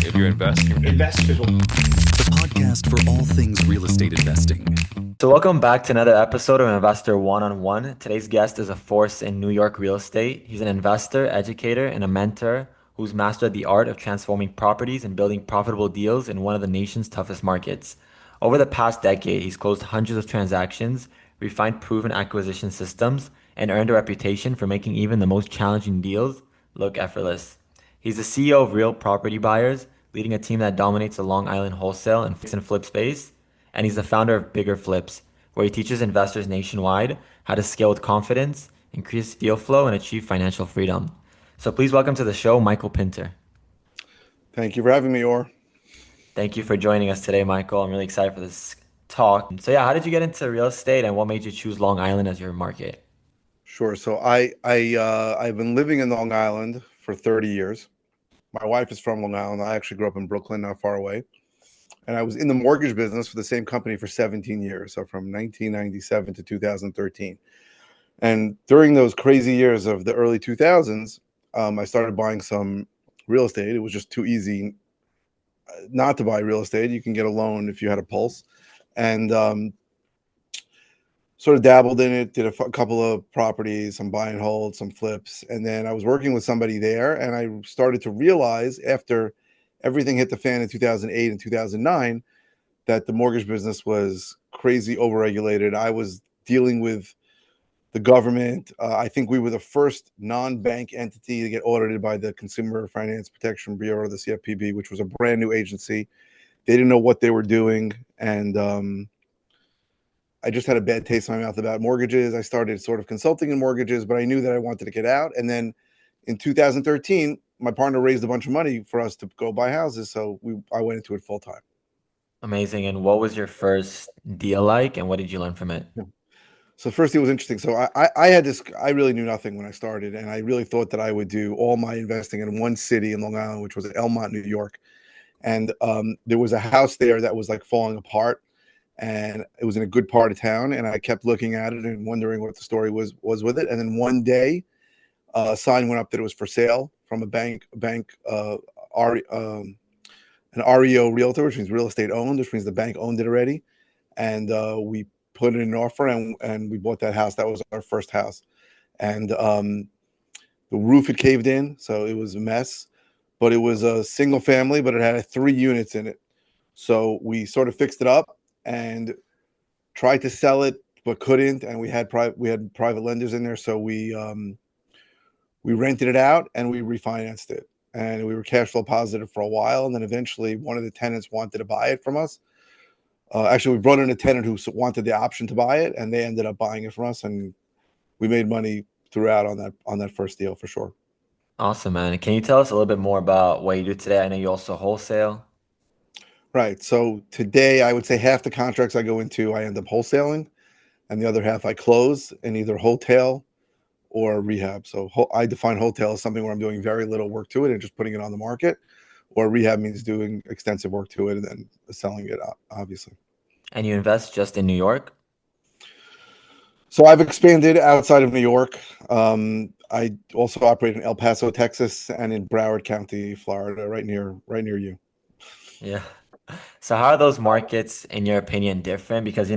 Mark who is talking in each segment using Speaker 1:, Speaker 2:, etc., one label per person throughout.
Speaker 1: if you're investing.
Speaker 2: Investors will.
Speaker 3: The podcast for all things real estate investing.
Speaker 4: So welcome back to another episode of Investor One-on-One. Today's guest is a force in New York real estate. He's an investor, educator, and a mentor who's mastered the art of transforming properties and building profitable deals in one of the nation's toughest markets. Over the past decade, he's closed hundreds of transactions, refined proven acquisition systems, and earned a reputation for making even the most challenging deals look effortless. He's the CEO of Real Property Buyers, leading a team that dominates the Long Island wholesale and fix and flip space. And he's the founder of Bigger Flips, where he teaches investors nationwide how to scale with confidence, increase deal flow, and achieve financial freedom. So please welcome to the show, Michael Pinter.
Speaker 2: Thank you for having me, Or.
Speaker 4: Thank you for joining us today, Michael. I'm really excited for this talk. So yeah, how did you get into real estate and what made you choose Long Island as your market?
Speaker 2: Sure. So I've been living in Long Island for 30 years. My wife is from Long Island. I actually grew up in Brooklyn, not far away. And I was in the mortgage business for the same company for 17 years, so from 1997 to 2013. And during those crazy years of the early 2000s, I started buying some real estate. It was just too easy not to buy real estate. You can get a loan if you had a pulse. And sort of dabbled in it, did a couple of properties, some buy and hold, some flips. And then I was working with somebody there, and I started to realize after everything hit the fan in 2008 and 2009 that the mortgage business was crazy overregulated. I was dealing with the government. I think we were the first non-bank entity to get audited by the Consumer Finance Protection Bureau, the CFPB, which was a brand new agency. They didn't know what they were doing. And I just had a bad taste in my mouth about mortgages. I started sort of consulting in mortgages, but I knew that I wanted to get out. And then in 2013, my partner raised a bunch of money for us to go buy houses. So I went into it full time.
Speaker 4: Amazing. And what was your first deal like and what did you learn from it?
Speaker 2: So first it was interesting. So I had this, I really knew nothing when I started. And I really thought that I would do all my investing in one city in Long Island, which was Elmont, New York. And there was a house there that was like falling apart. And it was in a good part of town, and I kept looking at it and wondering what the story was with it. And then one day, a sign went up that it was for sale from an REO realtor, which means real estate owned, which means the bank owned it already. And we put in an offer, and we bought that house. That was our first house, and the roof had caved in, so it was a mess. But it was a single family, but it had 3 units in it. So we sort of fixed it up and tried to sell it, but couldn't. And we had private lenders in there, so we rented it out and we refinanced it, and we were cash flow positive for a while. And then eventually, one of the tenants wanted to buy it from us. Actually, we brought in a tenant who wanted the option to buy it, and they ended up buying it from us, and we made money throughout on that first deal for sure.
Speaker 4: Awesome, man. Can you tell us a little bit more about what you do today? I know you also wholesale.
Speaker 2: Right. So today, I would say half the contracts I go into, I end up wholesaling, and the other half I close in either wholesale or rehab. So I define wholesale as something where I'm doing very little work to it and just putting it on the market, or rehab means doing extensive work to it and then selling it, obviously.
Speaker 4: And you invest just in New York?
Speaker 2: So I've expanded outside of New York. I also operate in El Paso, Texas, and in Broward County, Florida, right near you.
Speaker 4: Yeah. So how are those markets, in your opinion, different? Because,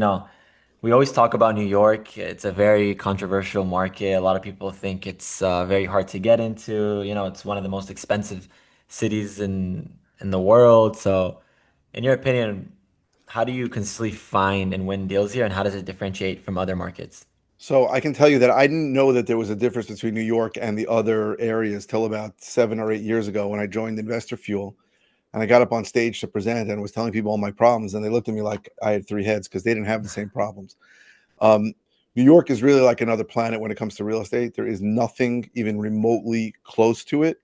Speaker 4: we always talk about New York. It's a very controversial market. A lot of people think it's very hard to get into. It's one of the most expensive cities in the world. So, in your opinion, how do you consistently find and win deals here, and how does it differentiate from other markets?
Speaker 2: So I can tell you that I didn't know that there was a difference between New York and the other areas till about 7 or 8 years ago when I joined Investor Fuel. And I got up on stage to present and was telling people all my problems, and they looked at me like I had 3 heads because they didn't have the same problems. New York is really like another planet when it comes to real estate. There is nothing even remotely close to it.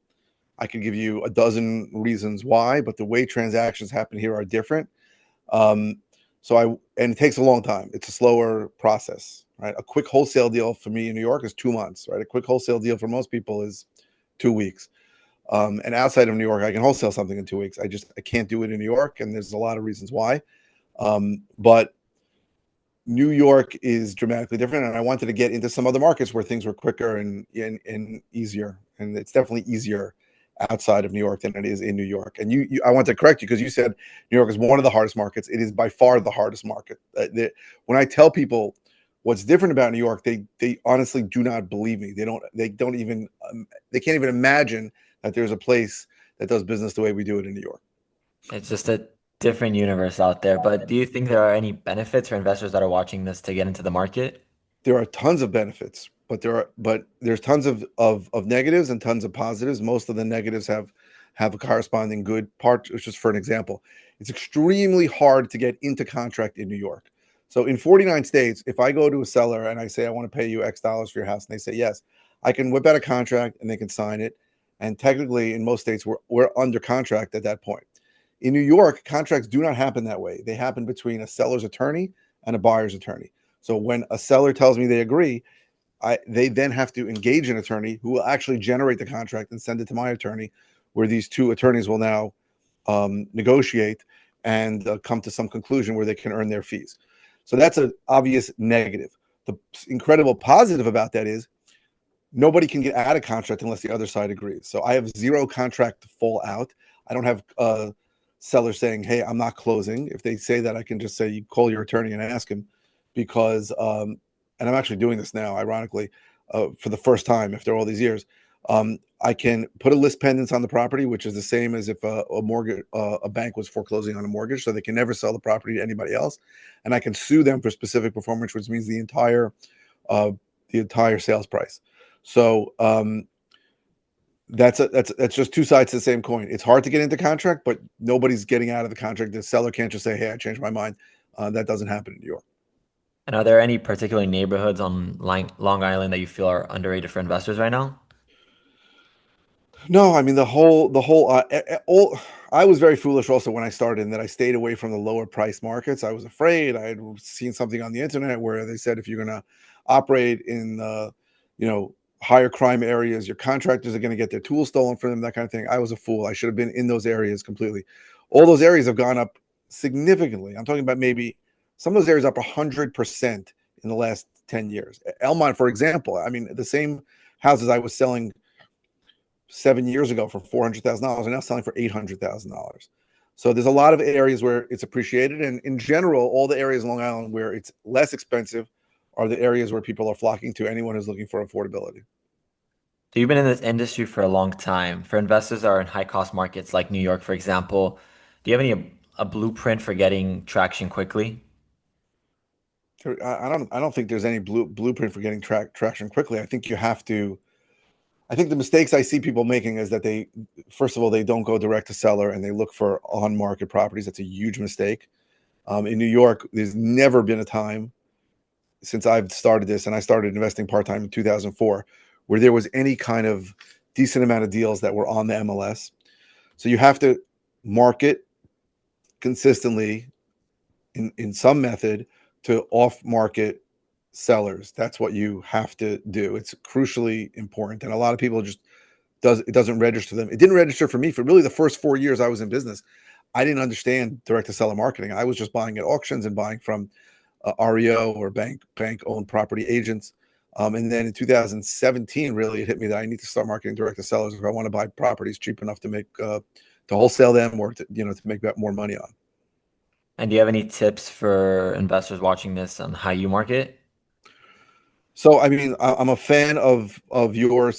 Speaker 2: I could give you a dozen reasons why, but the way transactions happen here are different. And it takes a long time. It's a slower process, right? A quick wholesale deal for me in New York is 2 months, right? A quick wholesale deal for most people is 2 weeks. And outside of New York, I can wholesale something in 2 weeks. I can't do it in New York, and there's a lot of reasons why. But New York is dramatically different, and I wanted to get into some other markets where things were quicker and easier, and it's definitely easier outside of New York than it is in New York. And I want to correct you because you said New York is one of the hardest markets. It is by far the hardest market. When I tell people what's different about New York, they honestly do not believe me. They can't even imagine that there's a place that does business the way we do it in New York.
Speaker 4: It's just a different universe out there. But do you think there are any benefits for investors that are watching this to get into the market?
Speaker 2: There are tons of benefits, but there's tons of negatives and tons of positives. Most of the negatives have a corresponding good part. Just for an example, it's extremely hard to get into contract in New York. So in 49 states, if I go to a seller and I say I want to pay you X dollars for your house, and they say yes, I can whip out a contract and they can sign it. And technically, in most states, we're under contract at that point. In New York, contracts do not happen that way. They happen between a seller's attorney and a buyer's attorney. So when a seller tells me they agree, they then have to engage an attorney who will actually generate the contract and send it to my attorney, where these two attorneys will now negotiate and come to some conclusion where they can earn their fees. So that's an obvious negative. The incredible positive about that is nobody can get out of contract unless the other side agrees. So I have zero contract to fall out. I don't have seller saying, hey, I'm not closing. If they say that, I can just say, you call your attorney and ask him, because and I'm actually doing this now, ironically, for the first time after all these years. I can put a list pendants on the property, which is the same as if a bank was foreclosing on a mortgage, so they can never sell the property to anybody else. And I can sue them for specific performance, which means the entire sales price. So that's just two sides to the same coin. It's hard to get into contract, but nobody's getting out of the contract. The seller can't just say, hey, I changed my mind. That doesn't happen in New York.
Speaker 4: And are there any particular neighborhoods on Long Island that you feel are underrated for investors right now?
Speaker 2: No, I mean all. I was very foolish also when I started in that I stayed away from the lower price markets. I was afraid. I had seen something on the internet where they said if you're going to operate in higher crime areas, your contractors are going to get their tools stolen from them, that kind of thing. I was a fool. I should have been in those areas completely. All those areas have gone up significantly. I'm talking about maybe some of those areas up 100% in the last 10 years. Elmont, for example, I mean, the same houses I was selling 7 years ago for $400,000 are now selling for $800,000. So there's a lot of areas where it's appreciated, and in general, all the areas in Long Island where it's less expensive are the areas where people are flocking to. Anyone who's looking for affordability.
Speaker 4: So you've been in this industry for a long time. For investors that are in high cost markets like New York, for example, do you have a blueprint for getting traction quickly?
Speaker 2: I don't think there's any blueprint for getting traction quickly. I think you have to. I think the mistakes I see people making is that first of all, they don't go direct to seller and they look for on market properties. That's a huge mistake. In New York, there's never been a time since I've started this, and I started investing part time in 2004, where there was any kind of decent amount of deals that were on the MLS. So you have to market consistently in some method to off market sellers. That's what you have to do. It's crucially important, and a lot of people it doesn't register them. It didn't register for me for really the first 4 years I was in business. I didn't understand direct to seller marketing. I was just buying at auctions and buying from REO or bank owned property agents. And then in 2017, really, it hit me that I need to start marketing direct to sellers if I want to buy properties cheap enough to make to wholesale them, or to make more money on.
Speaker 4: And do you have any tips for investors watching this on how you market?
Speaker 2: So, I mean, I'm a fan of your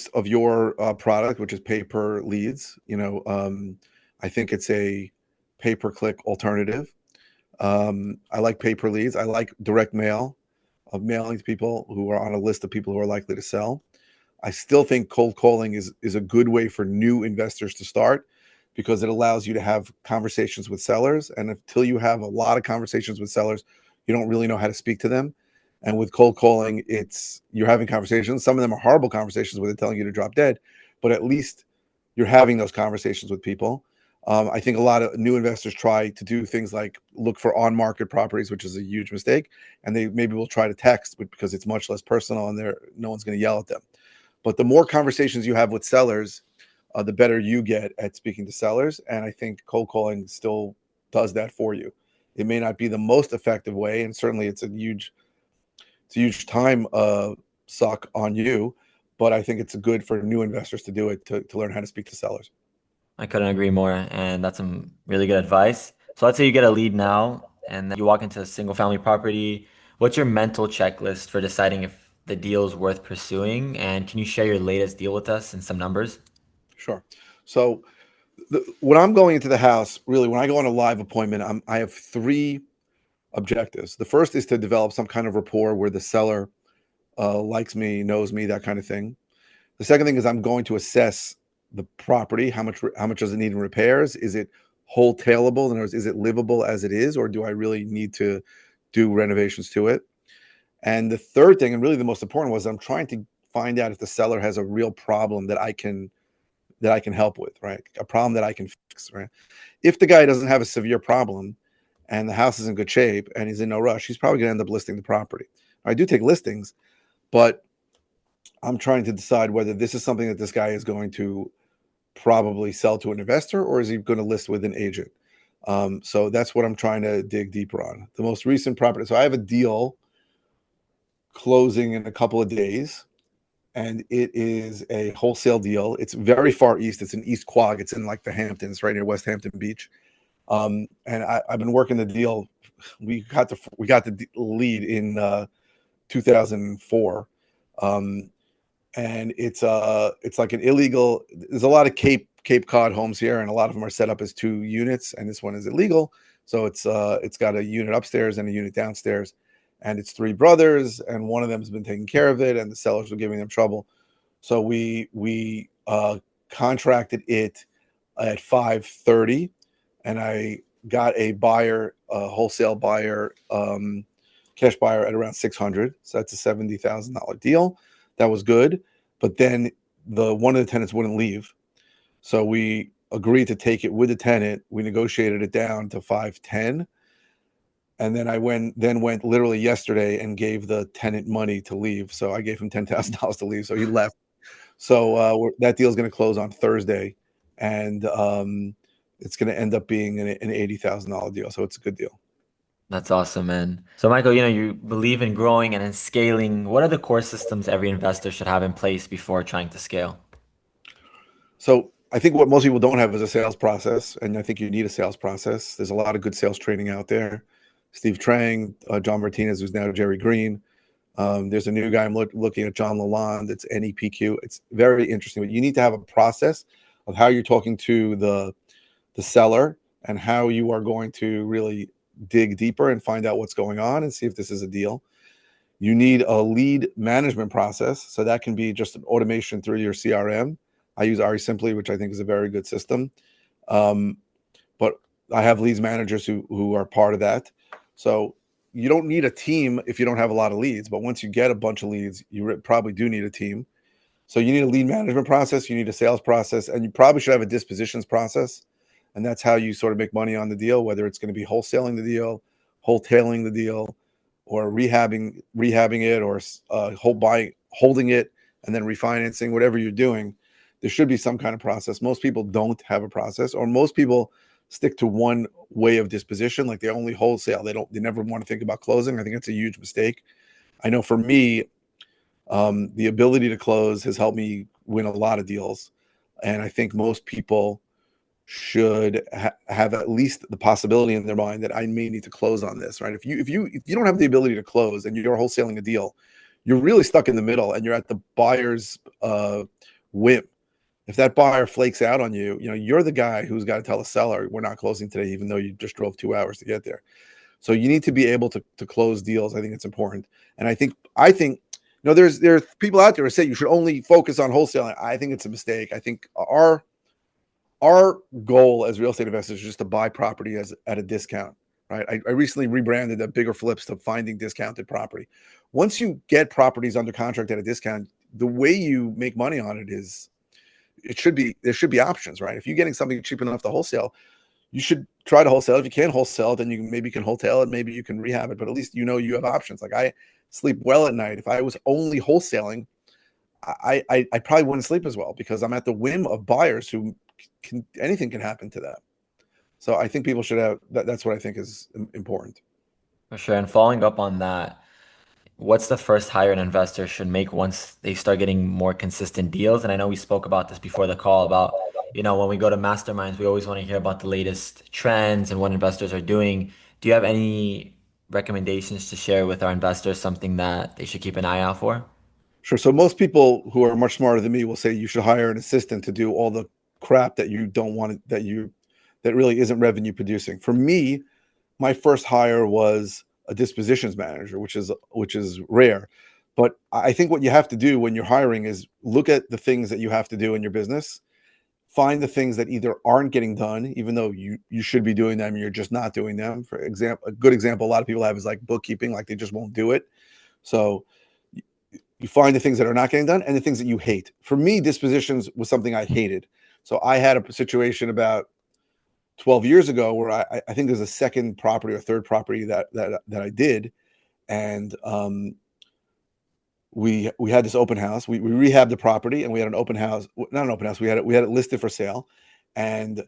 Speaker 2: product, which is pay per leads. I think it's a pay per click alternative. I like pay per leads. I like direct mail, of mailing to people who are on a list of people who are likely to sell. I still think cold calling is a good way for new investors to start, because it allows you to have conversations with sellers. And until you have a lot of conversations with sellers, you don't really know how to speak to them. And with cold calling, you're having conversations. Some of them are horrible conversations where they're telling you to drop dead, but at least you're having those conversations with people. I think a lot of new investors try to do things like look for on-market properties, which is a huge mistake. And they maybe will try to text because it's much less personal and no one's going to yell at them. But the more conversations you have with sellers, the better you get at speaking to sellers. And I think cold calling still does that for you. It may not be the most effective way, and certainly it's a huge time suck on you, but I think it's good for new investors to do it, to learn how to speak to sellers.
Speaker 4: I couldn't agree more, and that's some really good advice. So let's say you get a lead now, and then you walk into a single family property. What's your mental checklist for deciding if the deal is worth pursuing? And can you share your latest deal with us and some numbers?
Speaker 2: Sure. So when I'm going into the house, really, when I go on a live appointment, I have three objectives. The first is to develop some kind of rapport where the seller likes me, knows me, that kind of thing. The second thing is I'm going to assess the property. How much does it need in repairs? Is it wholesaleable? In other words, is it livable as it is, or do I really need to do renovations to it? And the third thing, and really the most important, was I'm trying to find out if the seller has a real problem that I can help with, right? A problem that I can fix, right? If the guy doesn't have a severe problem and the house is in good shape and he's in no rush, he's probably going to end up listing the property. I do take listings, but I'm trying to decide whether this is something that this guy is going to probably sell to an investor or is he going to list with an agent. So that's what I'm trying to dig deeper on. The most recent property. So I have a deal closing in a couple of days, and it is a wholesale deal. It's very far east. It's in East Quogue. It's in like the Hamptons, right near West Hampton Beach. And I've been working the deal. We got the lead in 2004, and it's like an illegal. There's a lot of Cape Cod homes here, and a lot of them are set up as two units, and this one is illegal. So it's got a unit upstairs and a unit downstairs, and it's three brothers, and one of them has been taking care of it, and the sellers were giving them trouble. So we contracted it at 530, and I got a buyer, a wholesale buyer, cash buyer at around 600. So that's a $70,000 deal. That was good, but then the one of the tenants wouldn't leave, so we agreed to take it with the tenant. We negotiated it down to 510, and then I went literally yesterday and gave the tenant money to leave. So I gave him $10,000 to leave, so he left. So that deal is going to close on Thursday, and it's going to end up being an $80,000 deal. So it's a good deal.
Speaker 4: That's awesome, man. So, Michael, you believe in growing and in scaling. What are the core systems every investor should have in place before trying to scale?
Speaker 2: So I think what most people don't have is a sales process, and I think you need a sales process. There's a lot of good sales training out there. Steve Trang, John Martinez, who's now Jerry Green. There's a new guy I'm looking at, John Lalonde. It's NEPQ. It's very interesting, but you need to have a process of how you're talking to the seller and how you are going to really dig deeper and find out what's going on and see if this is a deal. You need a lead management process. So that can be just an automation through your CRM. I use Ari Simply, which I think is a very good system. Um, but I have leads managers who are part of that. So you don't need a team if you don't have a lot of leads. But once you get a bunch of leads, you probably do need a team. So you need a lead management process, you need a sales process, and you probably should have a dispositions process. And that's how you sort of make money on the deal, whether it's going to be wholesaling the deal, wholetailing the deal, or rehabbing it, or holding it and then refinancing. Whatever you're doing, there should be some kind of process. Most people don't have a process, or most people stick to one way of disposition, like they only wholesale. They never want to think about closing. I think it's a huge mistake. I know for me, the ability to close has helped me win a lot of deals, and I think most people should have at least the possibility in their mind that I may need to close on this. Right? If you don't have the ability to close and you're wholesaling a deal, you're really stuck in the middle, and you're at the buyer's whim. If that buyer flakes out on you, you're the guy who's got to tell the seller, we're not closing today, even though you just drove 2 hours to get there. So you need to be able to close deals. I think it's important. And I think there's people out there who say you should only focus on wholesaling. I think it's a mistake. I think our goal as real estate investors is just to buy property at a discount, right? I recently rebranded the bigger flips to finding discounted property. Once you get properties under contract at a discount, the way you make money on it is there should be options, right? If you're getting something cheap enough to wholesale, you should try to wholesale. If you can't wholesale, then maybe you can wholesale it, maybe you can rehab it, but at least you have options. Like I sleep well at night. If I was only wholesaling, I probably wouldn't sleep as well because I'm at the whim of buyers who anything can happen to that. So I think people should have that. That's what I think is important.
Speaker 4: For sure. And following up on that, what's the first hire an investor should make once they start getting more consistent deals? And I know we spoke about this before the call about when we go to masterminds, we always want to hear about the latest trends and what investors are doing. Do you have any recommendations to share with our investors, something that they should keep an eye out for?
Speaker 2: Sure. So most people who are much smarter than me will say you should hire an assistant to do all the crap that you don't want that really isn't revenue producing. For me, my first hire was a dispositions manager, which is rare. But I think what you have to do when you're hiring is look at the things that you have to do in your business, find the things that either aren't getting done, even though you should be doing them, you're just not doing them. For example, a good example a lot of people have is like bookkeeping, like they just won't do it. So you find the things that are not getting done and the things that you hate. For me, dispositions was something I hated. So I had a situation about 12 years ago where I think there's a second property or third property that I did, and we had this open house. We rehabbed the property and we had an open house, not an open house. We had it listed for sale, and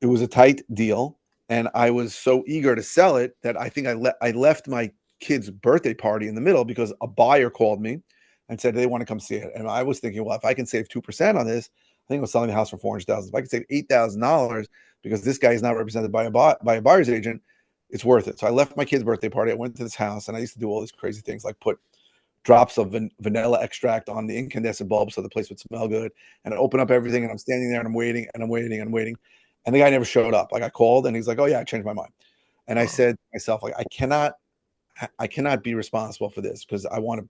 Speaker 2: it was a tight deal. And I was so eager to sell it that I think I left my kid's birthday party in the middle because a buyer called me and said they want to come see it. And I was thinking, well, if I can save 2% on this, I think I was selling the house for 400,000. If I can save $8,000 because this guy is not represented by a buyer's agent, it's worth it. So I left my kid's birthday party. I went to this house and I used to do all these crazy things like put drops of vanilla extract on the incandescent bulb so the place would smell good. And I open up everything and I'm standing there and I'm waiting and I'm waiting and I'm waiting. And the guy never showed up. Like I called and he's like, "Oh yeah, I changed my mind." And I
Speaker 4: Oh.
Speaker 2: said to myself, like, I cannot be responsible for this because I want to,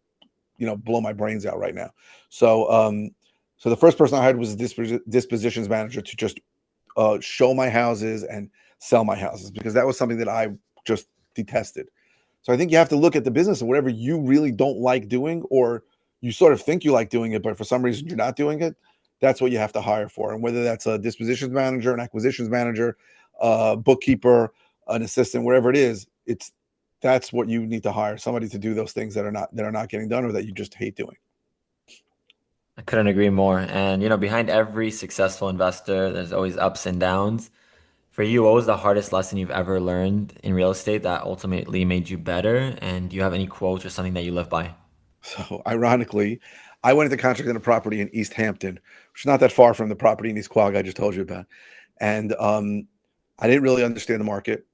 Speaker 2: blow my brains out right now. So the first person I hired was a dispositions manager to just show my houses and sell my houses because that was something that I just detested. So I think you have to look at the business and whatever you really don't like doing, or you sort of think you like doing it, but for some reason you're not doing it. That's what you have to hire for. And whether that's a dispositions manager, an acquisitions manager, bookkeeper, an assistant, whatever it is, that's what you need to hire somebody to do those things that are not getting done or that you just hate doing.
Speaker 4: I couldn't agree more. And behind every successful investor, there's always ups and downs. For you, what was the hardest lesson you've ever learned in real estate that ultimately made you better? And do you have any quotes or something that you live by?
Speaker 2: So ironically, I went into contract on a property in East Hampton, which is not that far from the property in East Quogue I just told you about. And I didn't really understand the market.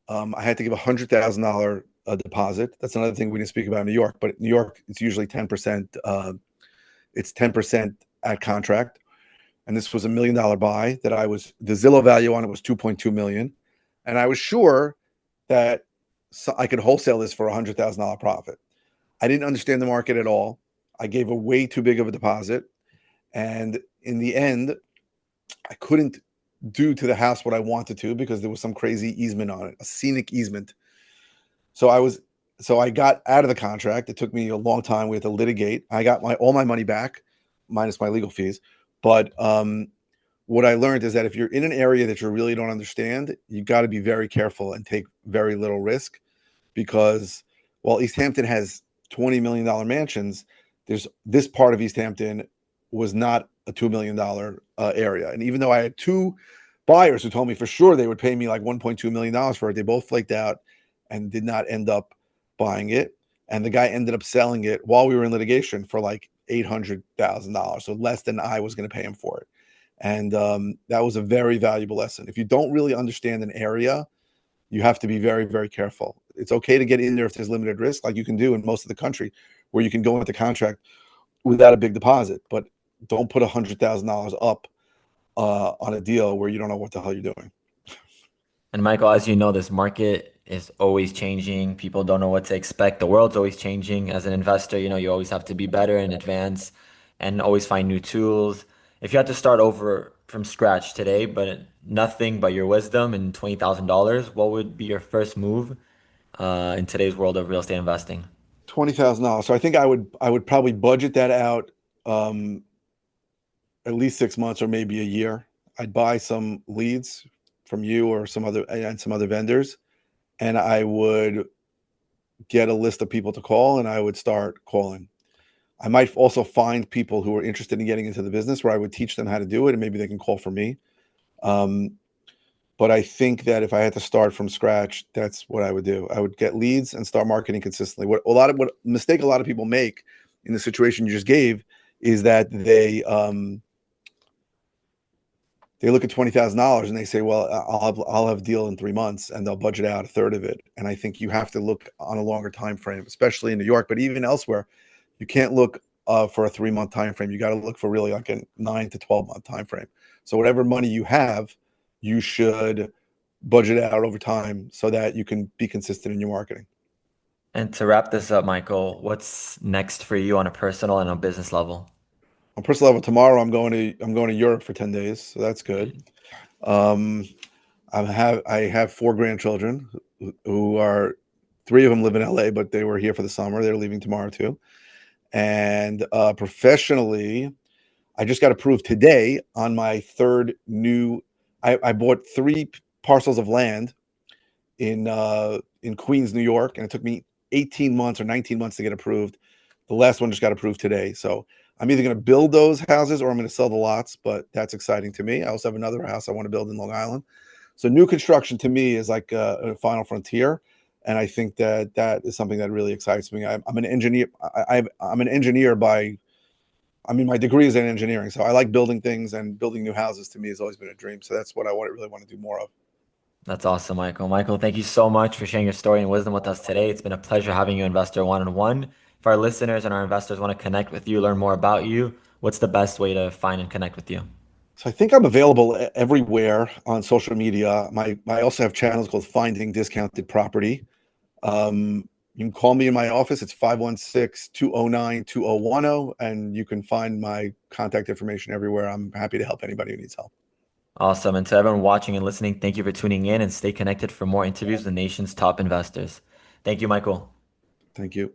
Speaker 2: I had to give $100,000 deposit. That's another thing we didn't speak about in New York, but in New York, it's usually 10%. It's 10% at contract. And this was $1 million buy the Zillow value on it was 2.2 million. And I was sure that I could wholesale this for $100,000 profit. I didn't understand the market at all. I gave a way too big of a deposit. And in the end, I couldn't do to the house what I wanted to because there was some crazy easement on it, a scenic easement. So I got out of the contract. It took me a long time. We had to litigate. I got all my money back, minus my legal fees. But what I learned is that if you're in an area that you really don't understand, you got to be very careful and take very little risk because while East Hampton has $20 million mansions, there's this part of East Hampton was not a $2 million area. And even though I had two buyers who told me for sure they would pay me like $1.2 million for it, they both flaked out and did not end up buying it. And the guy ended up selling it while we were in litigation for like $800,000, so less than I was going to pay him for it. And that was a very valuable lesson. If you don't really understand an area, you have to be very, very careful. It's okay to get in there if there's limited risk, like you can do in most of the country, where you can go into contract without a big deposit, but don't put $100,000 up on a deal where you don't know what the hell you're doing.
Speaker 4: And Michael, as you know, this market is always changing. People don't know what to expect. The world's always changing. As an investor, you always have to be better in advance and always find new tools. If you had to start over from scratch today, but nothing but your wisdom and $20,000, what would be your first move in today's world of real estate investing?
Speaker 2: $20,000. So I think I would probably budget that out um, at least 6 months or maybe a year. I'd buy some leads from you or some other vendors, and I would get a list of people to call, and I would start calling. I might also find people who are interested in getting into the business where I would teach them how to do it, and maybe they can call for me. Um, but I think that if I had to start from scratch, that's what I would do. I would get leads and start marketing consistently. What mistake a lot of people make in the situation you just gave is that they look at $20,000 and they say, well, I'll have a deal in 3 months, and they'll budget out a third of it. And I think you have to look on a longer time frame, especially in New York, but even elsewhere. You can't look for a 3 month time frame. You got to look for really like a 9 to 12 month time frame. So whatever money you have, you should budget out over time so that you can be consistent in your marketing.
Speaker 4: And to wrap this up, Michael, what's next for you on a personal and a business level?
Speaker 2: On personal level, tomorrow I'm going to Europe for 10 days, so that's good. Um, I have four grandchildren who are three of them live in LA, but they were here for the summer. They're leaving tomorrow too. And professionally, I just got approved today on my third new. I bought three parcels of land in Queens, New York, and it took me 18 months or 19 months to get approved. The last one just got approved today. So I'm either going to build those houses or I'm going to sell the lots, but that's exciting to me. I also have another house I want to build in Long Island. So new construction to me is like a final frontier. And I think that that is something that really excites me. I'm an engineer. I'm an engineer by, I mean, my degree is in engineering. So I like building things, and building new houses to me has always been a dream. So that's what really want to do more of.
Speaker 4: That's awesome, Michael. Michael, thank you so much for sharing your story and wisdom with us today. It's been a pleasure having you, Investor One on One. If our listeners and our investors want to connect with you, learn more about you, what's the best way to find and connect with you?
Speaker 2: So I think I'm available everywhere on social media. I also have channels called Finding Discounted Property. You can call me in my office. It's 516-209-2010, and you can find my contact information everywhere. I'm happy to help anybody who needs help.
Speaker 4: Awesome. And to everyone watching and listening, thank you for tuning in and stay connected for more interviews with the nation's top investors. Thank you, Michael.
Speaker 2: Thank you.